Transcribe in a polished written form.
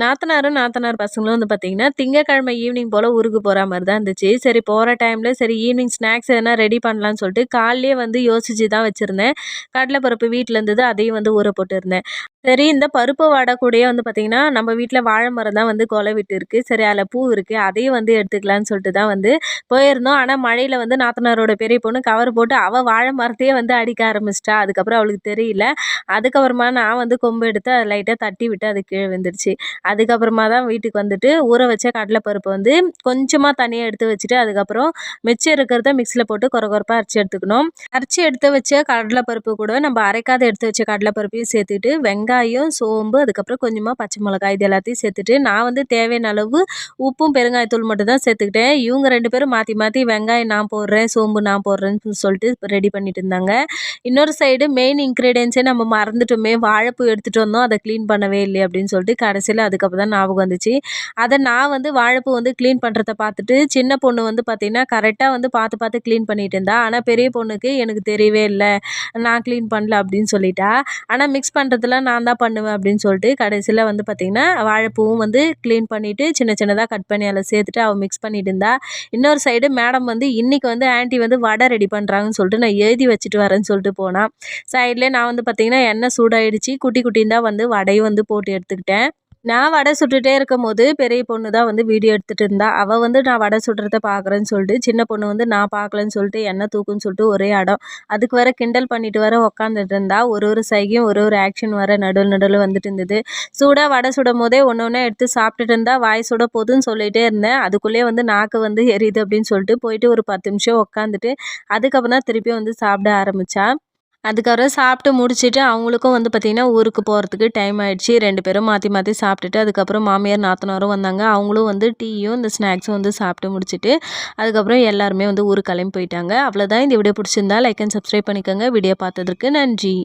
நாத்தனாரும், நாத்தனார் பசங்களும் வந்து பார்த்தீங்கன்னா, திங்கட்கிழமை ஈவினிங் போல ஊருக்கு போற மாரி தான் இருந்துச்சு. சரி போற டைம்ல சரி ஈவினிங் ஸ்நாக்ஸ் எதனா ரெடி பண்ணலான்னு சொல்லிட்டு, காலைலயே வந்து யோசிச்சு தான் வச்சிருந்தேன். கடல பருப்பு வீட்ல இருந்தது. அதையும் வந்து ஊற போட்டிருந்தேன். சரி இந்த பருப்பு வடை கூடயே வந்து பார்த்தீங்கன்னா, நம்ம வீட்ல வாழை மரம் தான் வந்து கொலை விட்டு இருக்கு. சரி அதில பூ இருக்கு. அதையும் வந்து எடுத்துக்கலான்னு சொல்லிட்டு தான் வந்து போயிருந்தோம். ஆனா மழையில வந்து நாத்தனாரோட பெரிய பொண்ணு கவர் போட்டு அவ வாழை மரத்தையே வந்து அடிக்க ஆரம்பிச்சுட்டா. அதுக்கப்புறம் அவளுக்கு தெரியல. அதுக்கப்புறமா நான் வந்து கொம்பு எடுத்து அத லைட்டா தட்டி விட்டு அது கீழ விழுந்துருச்சு. அதுக்கப்புறமா தான் வீட்டுக்கு வந்துட்டு ஊற வச்ச கடல பருப்பு வந்து கொஞ்சமா தனியா எடுத்து வச்சுட்டு, அதுக்கப்புறம் மிச்சம் இருக்கிறத மிக்ஸில போட்டு கொர கொரப்பா அரைச்சு எடுத்துக்கணும். அரைச்சு எடுத்து வச்ச கடல பருப்பு கூட நம்ம அரைக்காத எடுத்து வச்ச கடல பருப்பையும் சேர்த்துட்டு, வெங்காயம், சோம்பு, அதுக்கப்புறம் கொஞ்சமா பச்சை மிளகாய் இது எல்லாத்தையும் சேர்த்துட்டு, நான் வந்து தேவையான அளவு உப்பும், பெருங்காயத்தூள் மட்டும் தான் சேர்த்துக்கிட்டேன். இவங்க 2 பேரும் மாத்தி மாத்தி வெங்காயம் நான் போடுறேன், சோம்பு நான் போடுறேன்னு சொல்லிட்டு ரெடி பண்ணிட்டு இருந்தாங்க. இன்னொரு சைடு மெயின் இன்கிரீடியன்ட்ஸே நம்ம மறந்துட்டோமே! வாழைப்பூ எடுத்துட்டு வந்தோம். அத கிளீன் பண்ணவே இல்லையே அப்படின்னு சொல்லிட்டு கடைசியில அதுக்கப்புறம் தான் ஞாபகம் வந்துச்சு. அத நான் வந்து வாழைப்பூ வந்து கிளீன் பண்றத பார்த்துட்டு, சின்ன பொண்ணு வந்து பார்த்தீங்கன்னா, கரெக்ட்டா வந்து பார்த்து பார்த்து கிளீன் பண்ணிட்டு இருந்தா. ஆனா பெரிய பொண்ணுக்கு எனக்கு தெரியவே இல்ல. நான் கிளீன் பண்ணல அப்படின்னு சொல்லிட்டா. ஆனா மிக்ஸ் பண்றதெல்லாம் நான் தான் பண்ணுவேன் அப்படின்னு சொல்லிட்டு கடைசியில வந்து பார்த்தீங்கன்னா, வாழைப்பூவும் வந்து கிளீன் பண்ணிட்டு, சின்ன சின்னதா கட் பண்ணி அதில சேர்த்துட்டு அவ மிக்ஸ் பண்ணிட்டு இருந்தா. இன்னொரு சைடு மேடம் வந்து இன்னைக்கு வந்து ஆன்டி வந்து வடை ரெடி பண்றாங்கன்னு சொல்லிட்டு நான் எழுதி வச்சுட்டு வரேன்னு சொல்லிட்டு போனா. சைட்லயே நான் வந்து பார்த்தீங்கன்னா, எண்ணெய் சூடாயிடுச்சு. குட்டி குட்டின்னு தான் வந்து வடையும் வந்து போட்டு எடுத்துக்கிட்டேன். நான் வடை சுட்டுட்டே இருக்கும்போது, பெரிய பொண்ணு தான் வந்து வீடியோ எடுத்துட்டு இருந்தா. அவ வந்து நான் வடை சுடுறத பார்க்குறேன்னு சொல்லிட்டு, சின்ன பொண்ணு வந்து நான் பார்க்கலன்னு சொல்லிட்டு, எண்ணெய் தூக்குன்னு சொல்லிட்டு ஒரே அடம். அதுக்கு வேற கிண்டல் பண்ணிட்டு வேற உட்காந்துட்டு இருந்தா. ஒரு ஒரு சைகையும், ஒரு ஒரு ஆக்ஷன் வேற நடுவுல நடுவுல வந்துட்டு இருந்தது. சூடா வடை சுடும்போதே ஒண்ணு ஒண்ணா எடுத்து சாப்பிட்டுட்டு இருந்தா, வாய் சுட போதுன்னு சொல்லிட்டே இருந்தேன். அதுக்குள்ளேயே வந்து நாக்கு வந்து எரியுது அப்படின்னு சொல்லிட்டு, போயிட்டு ஒரு 10 நிமிஷம் உட்காந்துட்டு, அதுக்கப்புறம் தான் திருப்பியும் வந்து சாப்பிட ஆரம்பிச்சா. அதுக்கப்புறம் சாப்பிட்டு முடிச்சுட்டு அவங்களுக்கும் வந்து பார்த்திங்கன்னா, ஊருக்கு போகிறதுக்கு டைம் ஆயிடுச்சு. 2 பேரும் மாற்றி மாற்றி சாப்பிட்டுட்டு, அதுக்கப்புறம் மாமியார், நாத்தனாரும் வந்தாங்க. அவங்களும் வந்து டீயும், இந்த ஸ்நாக்ஸும் வந்து சாப்பிட்டு முடிச்சுட்டு, அதுக்கப்புறம் எல்லாருமே வந்து ஊருக்கு கிளம்பி போயிட்டாங்க. அவ்வளோதான். இந்த வீடியோ பிடிச்சிருந்தா லைக் அண்ட் சப்ஸ்கிரைப் பண்ணிக்கோங்க. வீடியோ பார்த்ததற்கு நன்றி.